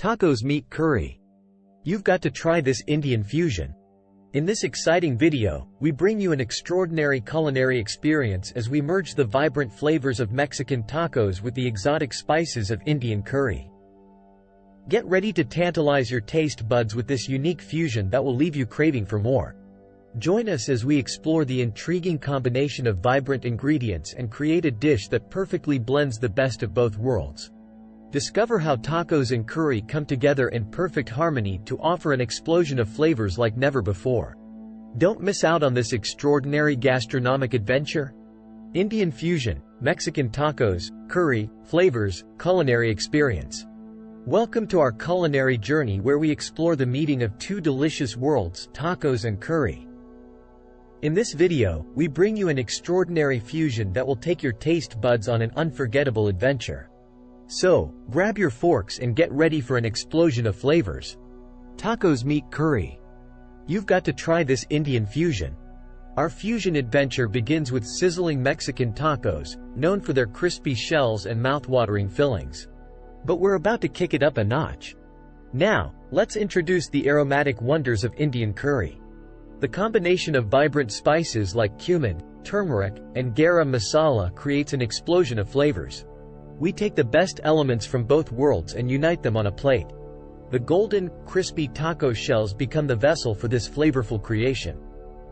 Tacos meet curry. You've got to try this Indian fusion. In this exciting video, we bring you an extraordinary culinary experience as we merge the vibrant flavors of Mexican tacos with the exotic spices of Indian curry. Get ready to tantalize your taste buds with this unique fusion that will leave you craving for more. Join us as we explore the intriguing combination of vibrant ingredients and create a dish that perfectly blends the best of both worlds. Discover how tacos and curry come together in perfect harmony to offer an explosion of flavors like never before. Don't miss out on this extraordinary gastronomic adventure. Indian fusion, Mexican tacos, curry, flavors, culinary experience. Welcome to our culinary journey where we explore the meeting of two delicious worlds, tacos and curry. In this video, we bring you an extraordinary fusion that will take your taste buds on an unforgettable adventure. So, grab your forks and get ready for an explosion of flavors. Tacos meet curry. You've got to try this Indian fusion. Our fusion adventure begins with sizzling Mexican tacos, known for their crispy shells and mouth-watering fillings. But we're about to kick it up a notch. Now, let's introduce the aromatic wonders of Indian curry. The combination of vibrant spices like cumin, turmeric, and garam masala creates an explosion of flavors. We take the best elements from both worlds and unite them on a plate. The golden, crispy taco shells become the vessel for this flavorful creation.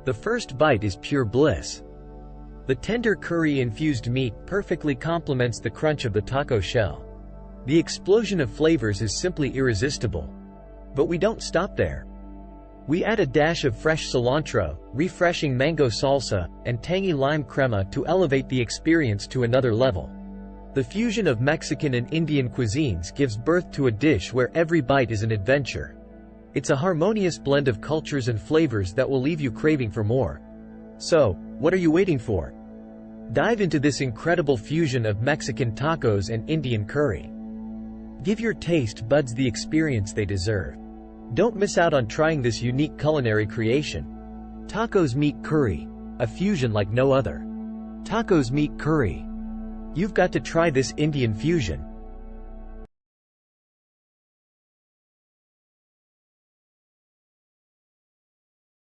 The first bite is pure bliss. The tender curry-infused meat perfectly complements the crunch of the taco shell. The explosion of flavors is simply irresistible. But we don't stop there. We add a dash of fresh cilantro, refreshing mango salsa, and tangy lime crema to elevate the experience to another level. The fusion of Mexican and Indian cuisines gives birth to a dish where every bite is an adventure. It's a harmonious blend of cultures and flavors that will leave you craving for more. So, what are you waiting for? Dive into this incredible fusion of Mexican tacos and Indian curry. Give your taste buds the experience they deserve. Don't miss out on trying this unique culinary creation. Tacos meet curry, a fusion like no other. Tacos meet curry. You've got to try this Indian fusion.